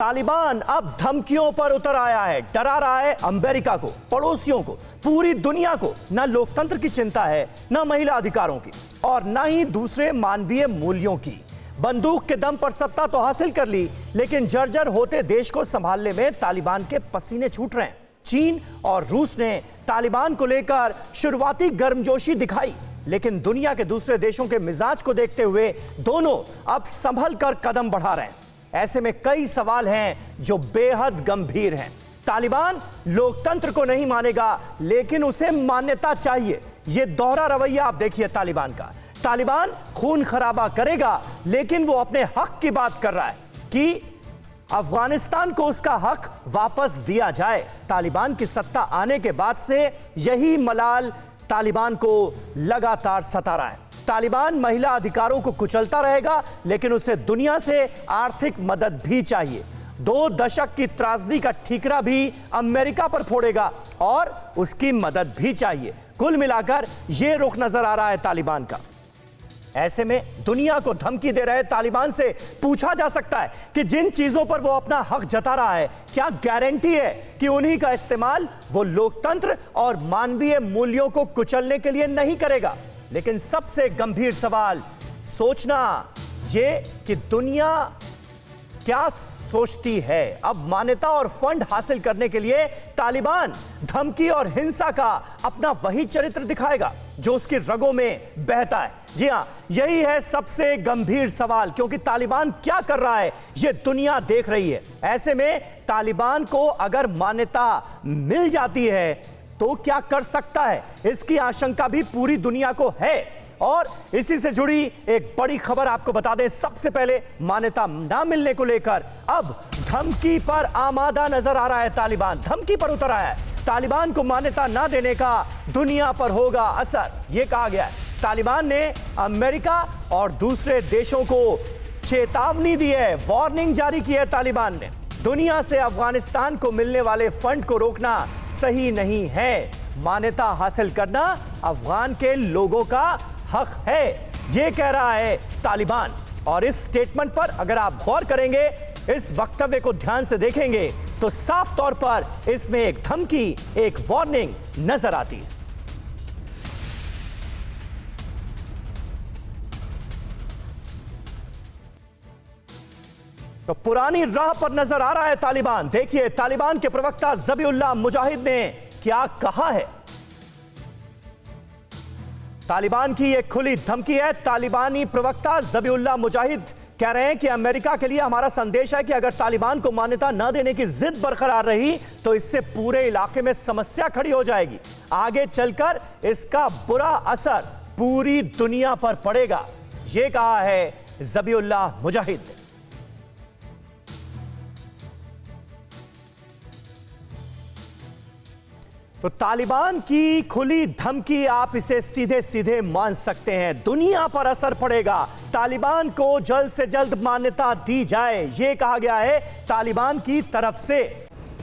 तालिबान अब धमकियों पर उतर आया है, डरा रहा है अमेरिका को, पड़ोसियों को, पूरी दुनिया को। न लोकतंत्र की चिंता है, न महिला अधिकारों की, और न ही दूसरे मानवीय मूल्यों की। बंदूक के दम पर सत्ता तो हासिल कर ली, लेकिन जर्जर होते देश को संभालने में तालिबान के पसीने छूट रहे हैं। चीन और रूस ने तालिबान को लेकर शुरुआती गर्मजोशी दिखाई, लेकिन दुनिया के दूसरे देशों के मिजाज को देखते हुए दोनों अब संभल कर कदम बढ़ा रहे हैं। ऐसे में कई सवाल हैं जो बेहद गंभीर हैं। तालिबान लोकतंत्र को नहीं मानेगा, लेकिन उसे मान्यता चाहिए। यह दोहरा रवैया आप देखिए तालिबान का। तालिबान खून खराबा करेगा, लेकिन वो अपने हक की बात कर रहा है कि अफगानिस्तान को उसका हक वापस दिया जाए। तालिबान की सत्ता आने के बाद से यही मलाल तालिबान को लगातार सता रहा है। तालिबान महिला अधिकारों को कुचलता रहेगा, लेकिन उसे दुनिया से आर्थिक मदद भी चाहिए। 2 दशक की त्रासदी का ठीकरा भी अमेरिका पर फोड़ेगा और उसकी मदद भी चाहिए। कुल मिलाकर यह रुख नजर आ रहा है तालिबान का। ऐसे में दुनिया को धमकी दे रहे तालिबान से पूछा जा सकता है कि जिन चीजों पर वो अपना हक जता रहा है, क्या गारंटी है कि उन्हीं का इस्तेमाल वो लोकतंत्र और मानवीय मूल्यों को कुचलने के लिए नहीं करेगा। लेकिन सबसे गंभीर सवाल सोचना ये कि दुनिया क्या सोचती है। अब मान्यता और फंड हासिल करने के लिए तालिबान धमकी और हिंसा का अपना वही चरित्र दिखाएगा जो उसकी रगों में बहता है। जी हां, यही है सबसे गंभीर सवाल, क्योंकि तालिबान क्या कर रहा है यह दुनिया देख रही है। ऐसे में तालिबान को अगर मान्यता मिल जाती है तो क्या कर सकता है, इसकी आशंका भी पूरी दुनिया को है। और इसी से जुड़ी एक बड़ी खबर आपको बता दें। सबसे पहले मान्यता ना मिलने को लेकर अब धमकी पर आमादा नजर आ रहा है तालिबान। धमकी पर उतर आया है। तालिबान को मान्यता ना देने का दुनिया पर होगा असर, यह कहा गया है। तालिबान ने अमेरिका और दूसरे देशों को चेतावनी दी है, वार्निंग जारी की है। तालिबान ने दुनिया से अफगानिस्तान को मिलने वाले फंड को रोकना सही नहीं है। मान्यता हासिल करना अफगान के लोगों का हक है, यह कह रहा है तालिबान। और इस स्टेटमेंट पर अगर आप गौर करेंगे, इस वक्तव्य को ध्यान से देखेंगे, तो साफ तौर पर इसमें एक धमकी, एक वार्निंग नजर आती है। तो पुरानी राह पर नजर आ रहा है तालिबान। देखिए तालिबान के प्रवक्ता ज़बीउल्लाह मुजाहिद ने क्या कहा है। तालिबान की यह खुली धमकी है। तालिबानी प्रवक्ता ज़बीउल्लाह मुजाहिद कह रहे हैं कि अमेरिका के लिए हमारा संदेश है कि अगर तालिबान को मान्यता न देने की जिद बरकरार रही तो इससे पूरे इलाके में समस्या खड़ी हो जाएगी। आगे चलकर इसका बुरा असर पूरी दुनिया पर पड़ेगा, यह कहा है ज़बीउल्लाह मुजाहिद ने। तो तालिबान की खुली धमकी, आप इसे सीधे सीधे मान सकते हैं, दुनिया पर असर पड़ेगा। तालिबान को जल्द से जल्द मान्यता दी जाए, यह कहा गया है तालिबान की तरफ से।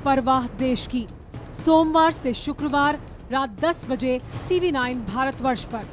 परवाह देश की, सोमवार से शुक्रवार रात 10 बजे TV9 भारतवर्ष पर।